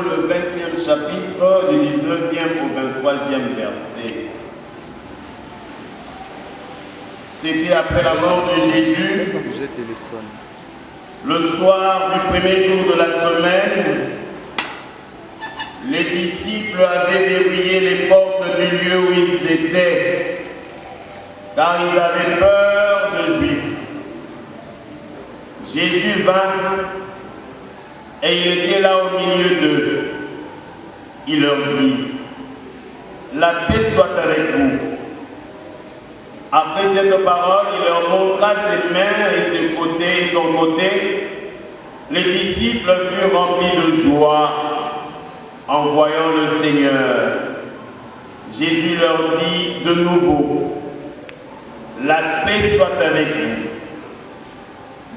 Jean, le 20e chapitre, du 19e au 23e verset. C'était après la mort de Jésus, le soir du premier jour de la semaine. Les disciples avaient verrouillé les portes du lieu où ils étaient, car ils avaient peur des Juifs. Jésus vint et il était là au milieu d'eux. Il leur dit, la paix soit avec vous. Après cette parole, il leur montra ses mains et ses côtés et son côté. Les disciples furent remplis de joie en voyant le Seigneur. Jésus leur dit de nouveau, la paix soit avec vous.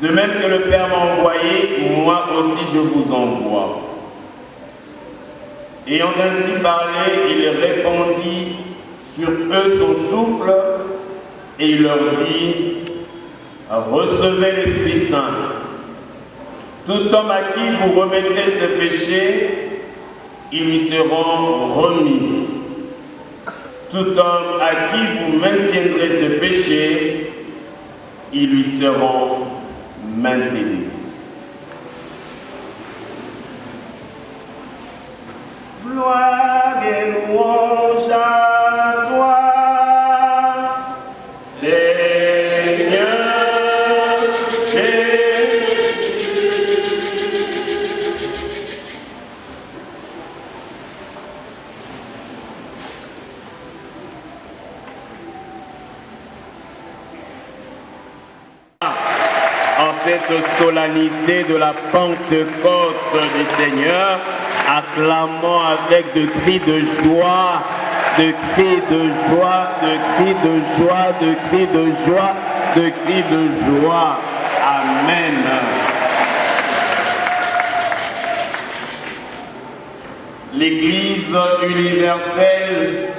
De même que le Père m'a envoyé, moi aussi je vous envoie. Ayant ainsi parlé, il répandit sur eux son souffle et il leur dit, recevez l'Esprit Saint. Tout homme à qui vous remettrez ses péchés, ils lui seront remis. Tout homme à qui vous maintiendrez ses péchés, ils lui seront maintenus. Gloire et louange à toi, Seigneur Jésus. En cette solennité de la Pentecôte du Seigneur, acclamons avec de cris de joie, de cris de joie, de cris de joie, de cris de joie, de cris de joie. Amen. L'Église universelle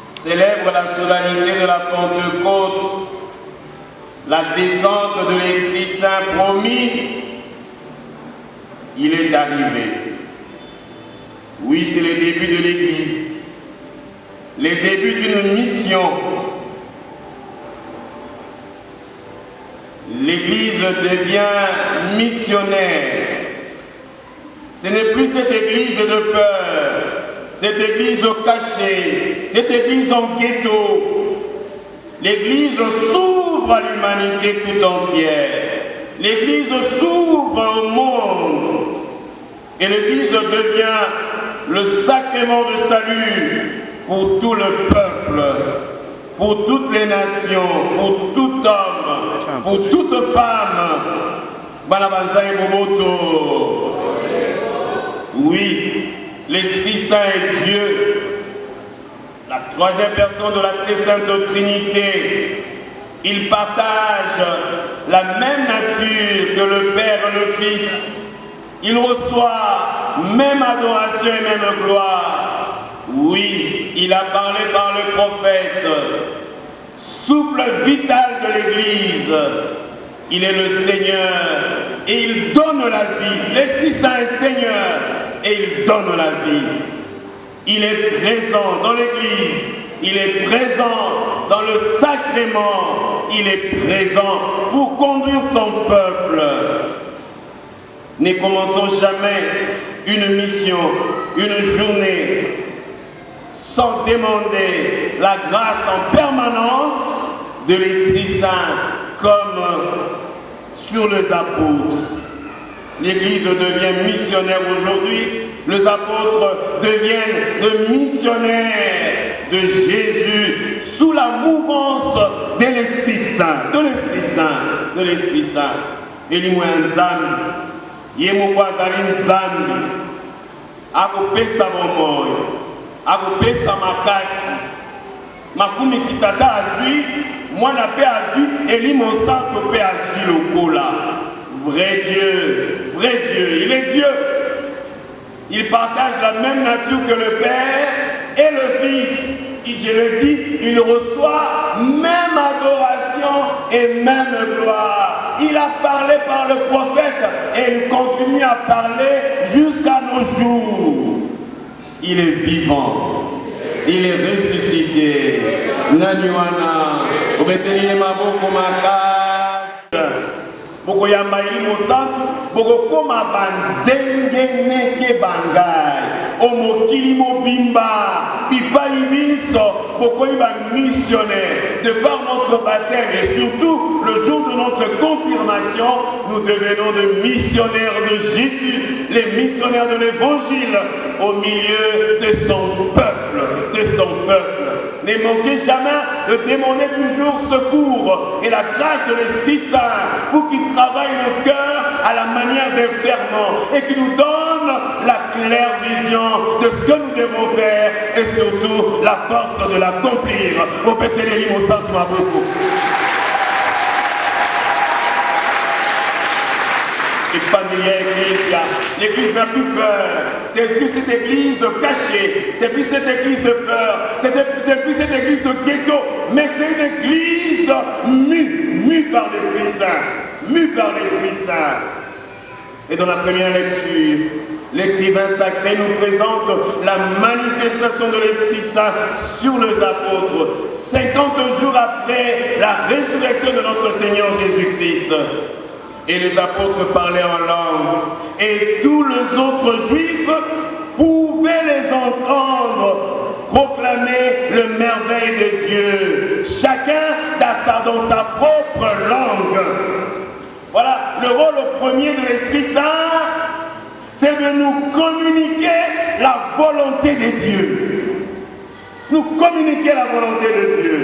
célèbre la solennité de la Pentecôte, la descente de l'Esprit Saint promis. Il est arrivé. Oui, c'est le début de l'Église, le début d'une mission. L'Église devient missionnaire. Ce n'est plus cette Église de peur, cette Église cachée, cette Église en ghetto. L'Église s'ouvre à l'humanité tout entière. L'Église s'ouvre au monde. Et l'Église devient le sacrement de salut pour tout le peuple, pour toutes les nations, pour tout homme, pour toute femme. Banabanza et Momoto. Oui, l'Esprit Saint est Dieu, la troisième personne de la très sainte Trinité. Il partage la même nature que le Père et le Fils. Il reçoit même adoration et même gloire. Oui, il a parlé par le prophète. Souffle vital de l'Église. Il est le Seigneur et il donne la vie. L'Esprit Saint est Seigneur et il donne la vie. Il est présent dans l'Église. Il est présent dans le sacrement. Il est présent pour conduire son peuple. Ne commençons jamais une mission, une journée, sans demander la grâce en permanence de l'Esprit Saint, comme sur les apôtres. L'Église devient missionnaire aujourd'hui, les apôtres deviennent de missionnaires de Jésus sous la mouvance de l'Esprit Saint, de l'Esprit Saint, de l'Esprit Saint. Elimouanzam. Yemoko azali nzambi akopesa bomoi akopesa makasi makumi sitata azwi mwana pe azwi elimo santo pe azwi lokola. Vrai Dieu, il est Dieu. Il partage la même nature que le Père et le Fils. Et je le dis, il reçoit même adoration et même gloire. Il a parlé par le prophète et il continue à parler jusqu'à toujours. Il est vivant. Il est ressuscité. Nanywana. Obetelie maboko makasi. Boko yamba ilimo santu. Boko koma banzenge neke bangai. Omokili mobimba. Bipai biso. Boko iba missionnaire. De par notre baptême et surtout le jour de notre confirmation, nous devenons des missionnaires de Jésus, les missionnaires de l'évangile au milieu de son peuple, Ne manquez jamais de demander toujours secours et la grâce de l'Esprit Saint pour qu'il travaille nos cœurs à la manière d'un ferment et qu'il nous donne la claire vision de ce que nous devons faire et surtout la force de l'accomplir. Au Bethléem, au centre Maboko. C'est pas l'église n'a plus peur, c'est plus cette église cachée, c'est plus cette église de peur, c'est plus cette église de ghetto, mais c'est une église mue par l'Esprit Saint, Et dans la première lecture, l'écrivain sacré nous présente la manifestation de l'Esprit Saint sur les apôtres, 50 jours après la résurrection de notre Seigneur Jésus-Christ. Et les apôtres parlaient en langue. Et tous les autres juifs pouvaient les entendre proclamer le merveille de Dieu. Chacun dans sa propre langue. Voilà, le rôle premier de l'Esprit Saint, c'est de nous communiquer la volonté de Dieu. Nous communiquer la volonté de Dieu.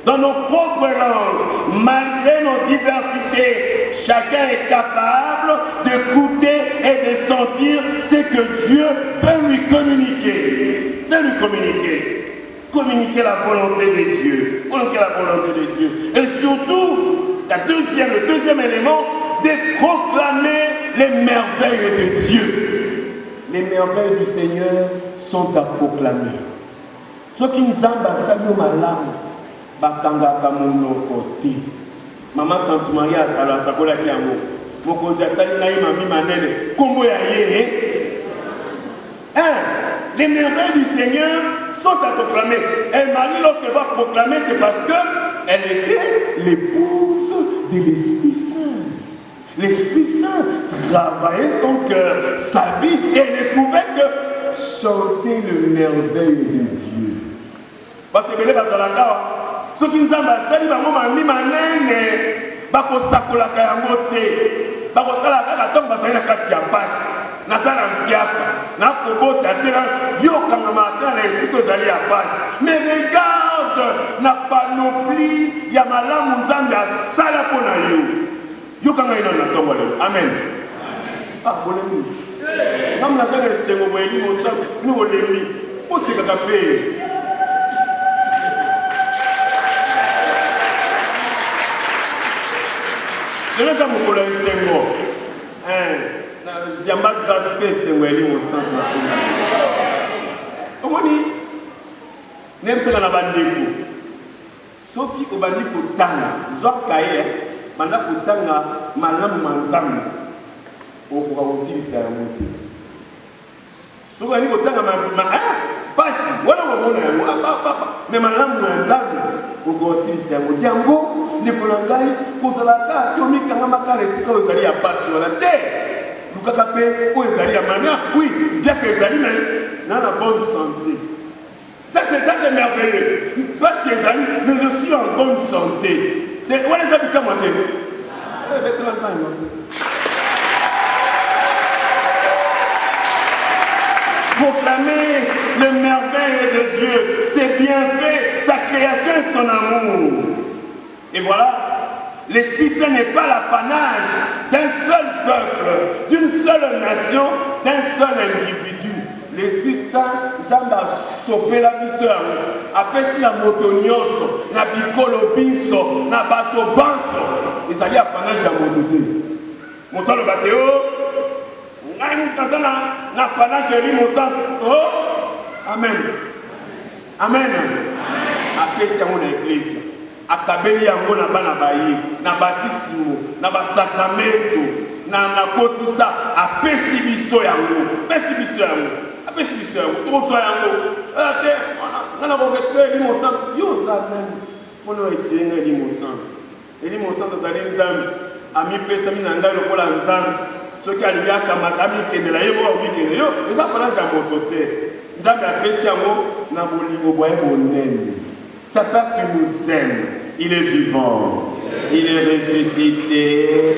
Dans nos propres langues, malgré nos diversités, chacun est capable d'écouter et de sentir ce que Dieu veut lui communiquer. Communiquer la volonté de Dieu. Et surtout, le deuxième élément, de proclamer les merveilles de Dieu. Les merveilles du Seigneur sont à proclamer. Ce qui nous ambassade malam, bakangaka monoko te. Maman Sainte Marie a sakola ki yango. Mokonzi asali na ye mami manene. Kombo ya ye. Les merveilles du Seigneur sont à proclamer. Et Marie, lorsqu'elle va proclamer, c'est parce qu'elle était l'épouse de l'Esprit Saint. L'Esprit Saint travaillait son cœur, sa vie, et elle ne pouvait que chanter le merveille de Dieu. Ce qui nous a basali, c'est manene, bakosakolaka yango te, bakotalaka na ntongo basali na kati ya pasi, nazala mpiaka, nakobota te yokanga makala na esika ezali ya pasi. Mais regarde na panoplie ya malamu Nzambe asala mpo na yo. Yokanga ino na ntongo lelo. Amen. Ah, bolemi. Ngam nazala esengo boyeli mosantu, ni bolemi. Osekaka mpe. Je ne sais pas pourquoi il est mort. Il y a pas de respect, c'est où il est au centre. Comment dit? Même si on a bandeko. Ceux qui ont bandeko tanga, soit kaye, manda kutanga malam manzam. Au pouvoir aussi c'est un mot. Ceux qui ont tanga pasi, voilà mon bonheur. Mais malam manzam, au pouvoir aussi c'est un mot. Diango. Nicolangai, Kozalaka, Tomi Kangamaka, et c'est quand vous allez à passer sur la terre. Nous avons où ils allaient à Mania, oui, bien que les allaient dans la bonne santé. Ça c'est merveilleux. Pas si les allaient, mais je suis en bonne santé. C'est où les habitants montés. Proclamer le merveille de Dieu, c'est bien fait, sa création et son amour. Et voilà, l'Esprit Saint n'est pas l'apanage d'un seul peuple, d'une seule nation, d'un seul individu. L'Esprit Saint, Zamba sauvé la vie, après si la motonioso, na bikolo binso, na bato banso, ils allaient apanage à mototé. Montant le bateau, na apanage à l'imosan. Oh, Amen. Amen. Après c'est mon église. akabeli yango na bana baye na batisimo na basakramento na kotisa apesi biso yango apesi biso yango tozwa yango te ngana koketwe elimo santo yo oza nani mpona etenga elimo santo azali nzambe amipesami na ngai lokola nzambe soki alingi akamata amikendela ye moko akikende yo eza palage ya moto te nzambe apesi yango na bolingo bwaye bonene. C'est parce qu'il nous aime. Il est vivant. Il est ressuscité.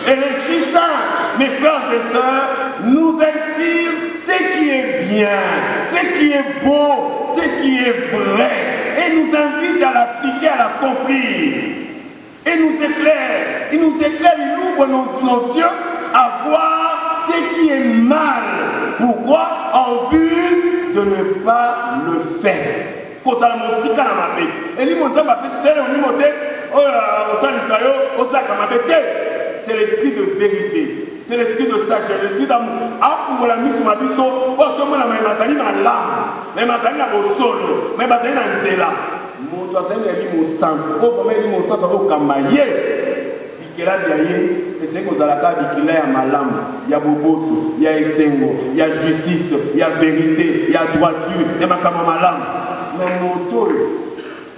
Et l'Esprit Saint, mes frères et sœurs, nous inspire ce qui est bien, ce qui est beau, ce qui est vrai. Et nous invite à l'appliquer, à l'accomplir. Et nous éclaire. Il nous éclaire, il ouvre nos yeux à voir ce qui est mal. Pourquoi? En vue de ne pas le faire. C'est l'esprit de vérité, c'est l'esprit de sagesse, l'esprit d'amour. Et c'est que vous allez il y a malam, il y a boboto, il y a esengo, il y a justice, il y a vérité, il y a droiture, il y a malam. Mais moto,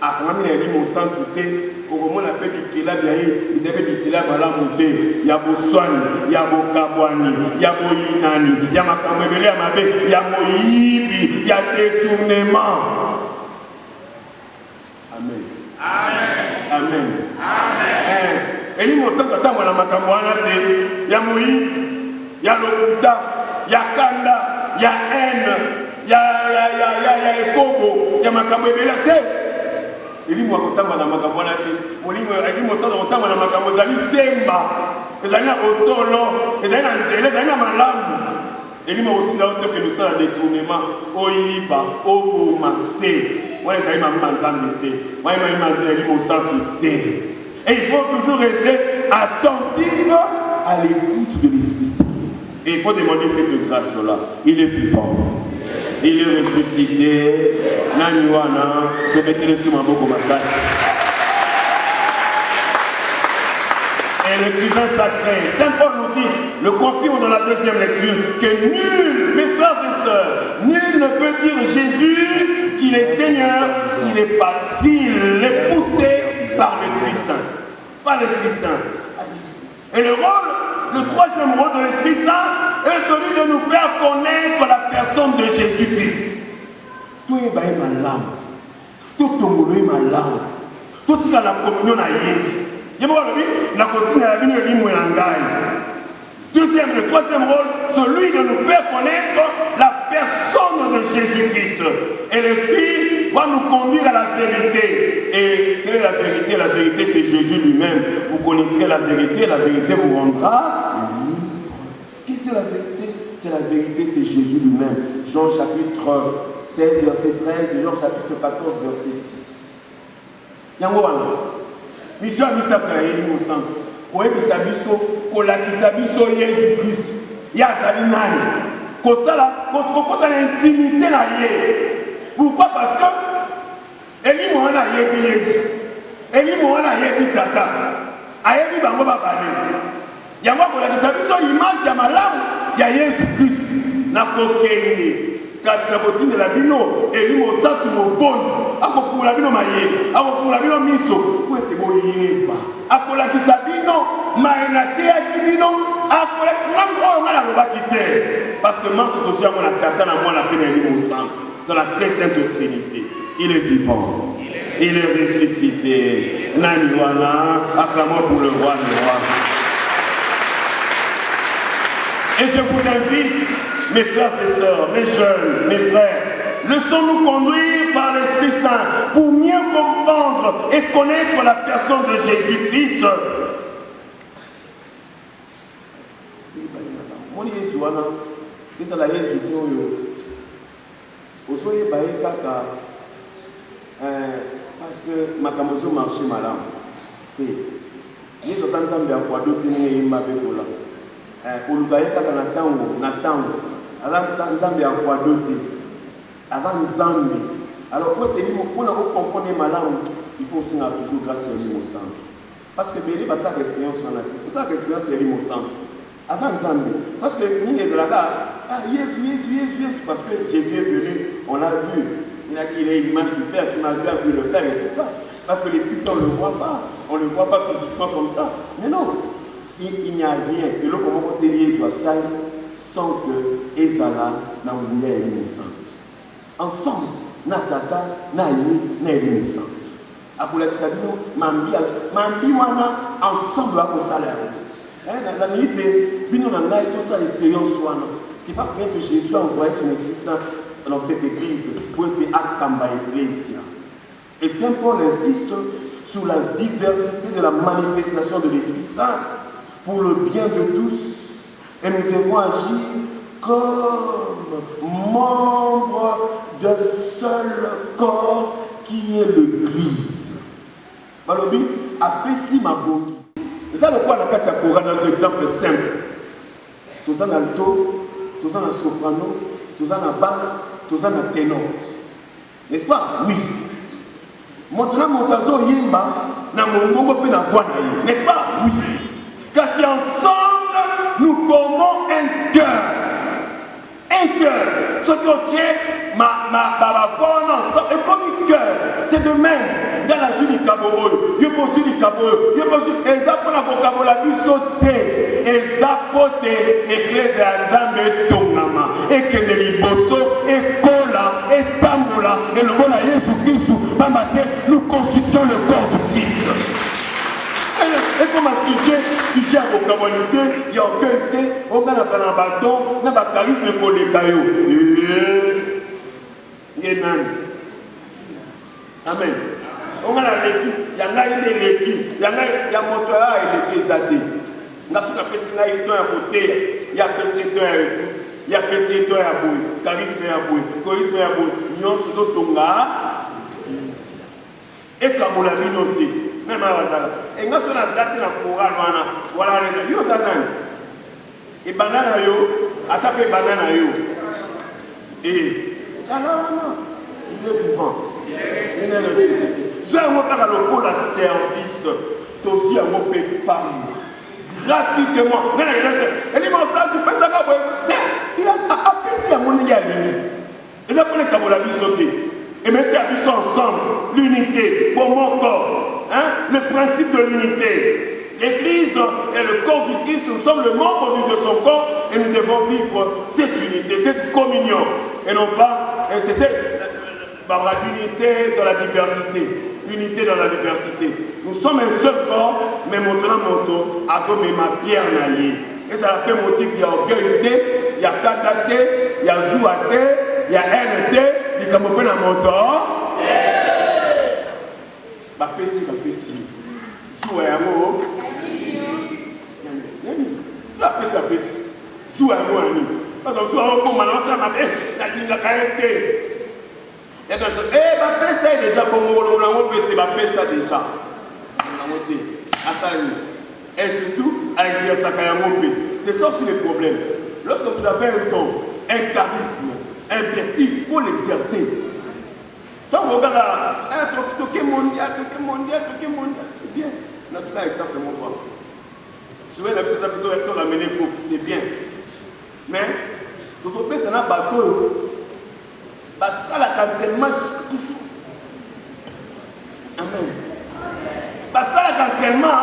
à quand même il y a mon sang tout est, au moment où on appelle il y a ils avaient dit qu'il y a malam monté, il y a boswani, il y a bokabwani, il y a boyinani, il y a makamebele à ma bête, il y a moyibi, il y a détournement. Amen. Amen. Amen. Amen. Et nous sommes dans la makamwana, il y a Moïse, il y a Lokuta, il y a Kanda, il y a haine, il y a Ekobo, il y a Makamwebelate. Et nous sommes dans la makamwana, il nous sommes dans la makamwana, Semba, les années au solo, les années à Nzele, les années à Malam. Et nous sommes dans que nous sommes dans le détournement, Oiba, Obomate. Moi, les années à Manzamete, moi, les années à Manzamete. Et il faut toujours rester attentif à l'écoute de l'Esprit Saint. Et il faut demander cette grâce-là. Il est vivant. Il est ressuscité. Naniwana, je vais te laisser ma boucle. Et l'écrivain sacré, Saint Paul nous dit, le confirme dans la deuxième lecture, que nul, mes frères et sœurs, nul ne peut dire Jésus qu'il est Seigneur s'il est poussé par l'Esprit Saint. Par l'Esprit Saint. Et le troisième rôle de l'Esprit Saint est celui de nous faire connaître la personne de Jésus-Christ. Tout est baillé ma langue. Tout est moulé ma langue. Tout est dans la communion à Jésus. Deuxième, le troisième rôle, celui de nous faire connaître la personne de Jésus-Christ. Et l'Esprit va nous conduire à la vérité. Et quelle est la vérité? La vérité, c'est Jésus lui-même. Vous connaîtrez la vérité vous rendra. Qu'est-ce que c'est la vérité? C'est la vérité, c'est Jésus lui-même. Jean chapitre 16, verset 13, et Jean chapitre 14, verset 6. Yango mission à Misaka et nous ensemble. Koyebisa biso, kolakisa biso Jésus Christ. Ya zali nani? Kosala, kosokota l'intimité na ye. Pourquoi? Parce que Eli moana yebi Jésus. Eli moana yebi tata. Ayebi bango babane. Yango kolakisa biso image ya malamu ya Jésus Christ. Na kokende. Kasi na botinda la bino Eli mosatu moboni. Akofungula bino maye, akofungula bino miso, po ete boyeba. Akolakisa bino maenate ya bino, akolakisa ngala lobaki te. Parce que manque aussi à mon tata na moi la peine de sang dans la très sainte Trinité. Il est vivant. Il est ressuscité. Naniwana, acclamons pour le roi des rois. Et je vous invite, mes frères et sœurs, mes jeunes, mes frères, laissons-nous conduire par l'Esprit Saint pour mieux comprendre et connaître la personne de Jésus-Christ. Parce que ma camouflage marché malin. Il y a des gens qui ont dit alors, quand tu dis, on a compris malamu, il faut aussi toujours grâce à lui au centre. Parce que Béli va sa expérience sur la vie. Il faut sa expérience sur lui au centre. Parce que nous est de la gare, Jésus, parce que Jésus est venu, on l'a vu. Il a dit il est l'image du Père, qui m'a vu le Père et tout ça. Parce que l'Esprit Saint, on ne le voit pas. On ne le voit pas physiquement comme ça. Mais non, il n'y a rien. Et là, comment on Jésus à ça sans que Ezala n'a oublié l'innocent. Ensemble, Natata, Naïe, l'innocent. Après la Sabino, Mambi, wana, ensemble, à cause de la minute, nous avons toute ça l'expérience. Ce n'est pas pour rien que Jésus a envoyé son Esprit Saint dans cette église pour être à Kamba Ecclesia. Et Saint Paul insiste sur la diversité de la manifestation de l'Esprit Saint pour le bien de tous. Et nous devons agir comme membres d'un seul corps qui est l'Église. Malobi, apesi ma bongi. C'est ça le point dans un exemple simple. Tout ça dans le alto, tout ça dans le soprano, tout ça dans la basse, tout ça dans le ténor. N'est-ce pas? Oui. Maintenant, montazo yimba, na mongongo pe na voix na ye. N'est-ce pas? Oui. Car si ensemble, nous formons un cœur. Un cœur. Ce qui est ma voix ensemble. Et comme un cœur, c'est de même. Dans la zone du Cabo, il y a pas du Cabo, il y a pas du. Et ça pour la vocabule, la vie sauter. Et ça pour l'église à Zambé Tongama. Et que de l'Iboso, et Kola, et Tambola, et le bon à Jésus-Christ. Nous constituons le corps de Christ. Et comme un sujet à vocabulité, il y a aucun on a un bâton, on a un charisme pour les cailloux. Amen. On a l'équipe, il y en a une l'équipe, il y a un moteur et l'équipe zadé. On a ce qu'on appelle un côté, il y a PC2 à écoute, il y a PC2 à bouille, charisme à bouille, charisme à bouille, nous sommes tonga. Et comme on l'a mis noté, même à Wazala. Et nous sommes à la courant, voilà, yo zanan. Et banana yo, à taper banana yo. Et ça non, il est vivant. Il est le société. Je vais vous la service, aussi à mon pépam. Gratuitement. Et il m'a dit, tu peux savoir, il a apprécié à mon égal. Et ça pour les cabolavis sauter. Et mettez à tous ensemble l'unité pour mon corps, le principe de l'unité. L'Église est le corps du Christ, nous sommes le membre de son corps et nous devons vivre cette unité, cette communion. Et non pas, c'est l'unité dans la diversité. L'unité dans la diversité. Nous sommes un seul corps, mais maintenant, avec ma pierre naïe. Et ça fait motif, il y a orgueil, il y a kata, il y a zouate, il y a NT. Il y a un moteur. Bapesi. Zou un mot. Bapesi. Zou un mot. Parce que soit pour maintenant, ça m'a fait la qualité. Et quand ça, Bapesi est déjà pour moi, on a pété, Bapesi déjà. On a pété. Et surtout, à exercer sa carrière. C'est ça aussi le problème. Lorsque vous avez un don, un charisme, un bien, il faut l'exercer. Donc, on regarde là, toqué mondial, c'est bien. Non, c'est pas exactement quoi. Souvent, la personne qui doit l'amener pour, c'est bien. Mais, quand on peut être dans un bateau, ça la entraînement chaque jour. Amen. Ça la entraînement,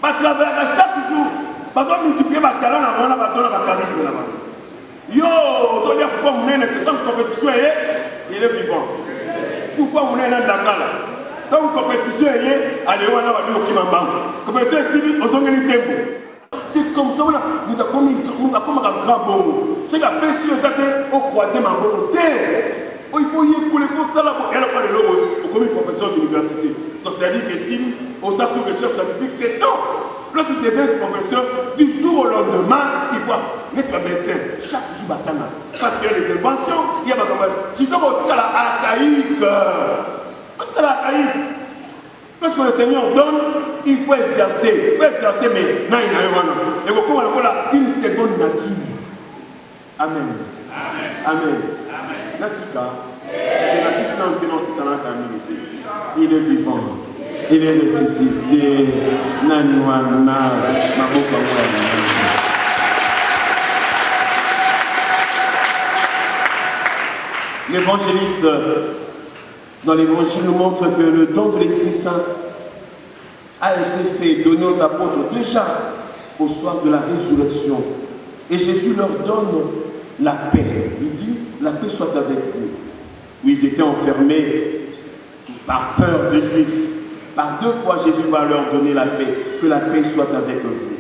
travailler chaque jour. Parce qu'on multiplie ma talent avant la bateau, la charisme là-bas. Yo, aujourd'hui, pourquoi mon nez est en compétition, il est vivant. Pourquoi mon nez est dans Dakar là? Tant que compétition est, allez, on va dire au Kimamba. Compétition est civile, on s'en est c'est comme ça, nous avons un grand bon. C'est la PCE, c'est au croisement en bon. Il faut y écouler pour ça, elle n'a pas de logo comme une professeur d'université. Donc, c'est-à-dire que si on a sous recherche scientifique, c'est temps. Lorsque tu deviens professeur, du jour au lendemain, il voit, mais tu vas médecin, chaque jour, batana. Parce qu'il y a des inventions, il y a pas comme ça. Si tu as à la archaïque, lorsque le Seigneur donne, il faut exercer. Mais non, il n'y a rien. Et comment on a une seconde nature. Amen. Amen. Natika, c'est la 6 ans, c'est la 6 ans, il est vivant. Il est ressuscité. L'évangéliste, dans l'évangile, nous montre que le don de l'Esprit Saint a été fait, donné aux apôtres déjà au soir de la résurrection. Et Jésus leur donne la paix. Il dit, la paix soit avec vous. Où ils étaient enfermés par peur des Juifs. Par 2 fois, Jésus va leur donner la paix. Que la paix soit avec vous.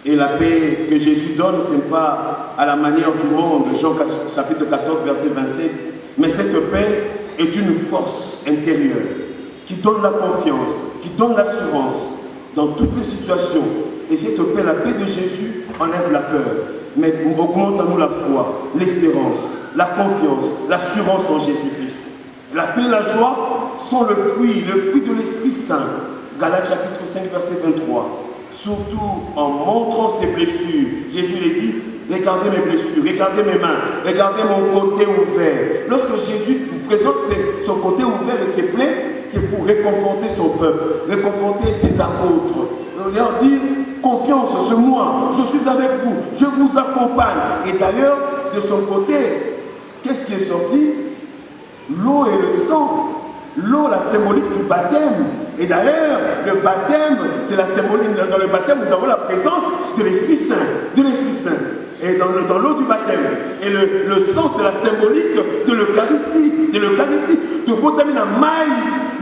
Et la paix que Jésus donne, ce n'est pas à la manière du monde, Jean chapitre 14, verset 27, mais cette paix est une force intérieure qui donne la confiance, qui donne l'assurance dans toutes les situations. Et cette paix, la paix de Jésus, enlève la peur, mais augmente en nous la foi, l'espérance, la confiance, l'assurance en Jésus-Christ. La paix et la joie sont le fruit de l'Esprit Saint. Galates chapitre 5, verset 23. Surtout en montrant ses blessures. Jésus lui dit, regardez mes blessures, regardez mes mains, regardez mon côté ouvert. Lorsque Jésus présente son côté ouvert et ses plaies, c'est pour réconforter son peuple, réconforter ses apôtres. Leur dire, confiance, c'est moi, je suis avec vous, je vous accompagne. Et d'ailleurs, de son côté, qu'est-ce qui est sorti? L'eau et le sang. L'eau, la symbolique du baptême. Et d'ailleurs, le baptême, c'est la symbolique. Dans le baptême, nous avons la présence de l'Esprit Saint. De l'Esprit Saint. Et dans l'eau du baptême. Et le sang, c'est la symbolique de l'Eucharistie. De l'Eucharistie. De botamina mai,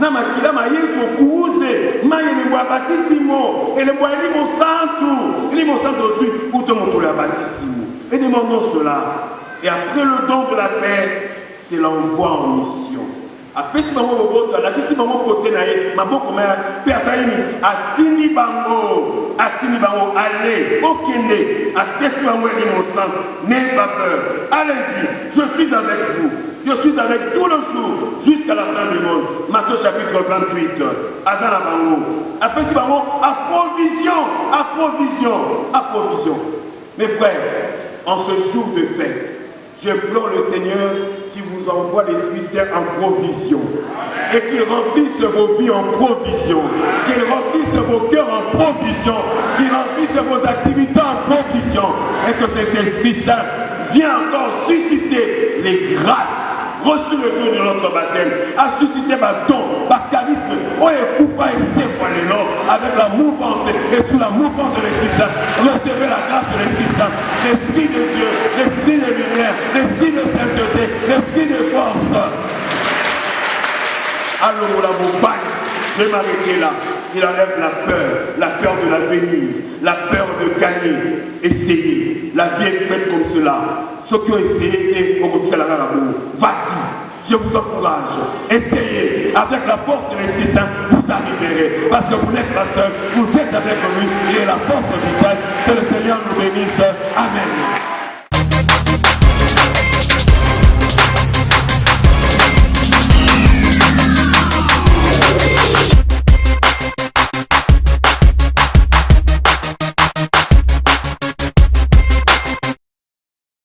na makila mayeso kuuze, mai le bois baptissimo, et le bois limo santo aussi, ou te montre le baptissimo. Et demandons cela. Et après le don de la paix, c'est l'envoi en mission. Après si maman boboto, la kisi maman côté nae, maboko ma personne atini bango, allez, okende, après si maman est mon sang, n'ayez pas peur. Allez-y, je suis avec vous. Je suis avec tout le jour jusqu'à la fin du monde. Matthieu chapitre 28. Azana bango. Après si maman approvision. Mes frères, en ce jour de fête, j'implore le Seigneur qui vous envoie l'Esprit Saint en provision. Et qu'il remplisse vos vies en provision. Qu'il remplisse vos cœurs en provision. Qu'il remplisse vos activités en provision. Et que cet Esprit Saint vienne encore susciter les grâces reçues le jour de notre baptême. À susciter ma don, ma charisme. Oh, et poupa et c'est pour les noms. Avec la mouvance et sous la mouvance de l'Esprit Saint. Recevez la grâce de l'Esprit Saint. L'Esprit de Dieu, l'Esprit de lumière, l'Esprit de sainteté, l'Esprit de force. Alors la montagne, je vais m'arrêter là. Il enlève la peur de l'avenir, la peur de gagner. Essayez. La vie est faite comme cela. Ceux qui ont essayé, vas-y. Je vous encourage. Essayez. Avec la force de l'Esprit Saint, vous arriverez. Parce que vous n'êtes pas seul. Vous êtes avec lui. Et la force vitale. Que le Seigneur nous bénisse. Amen.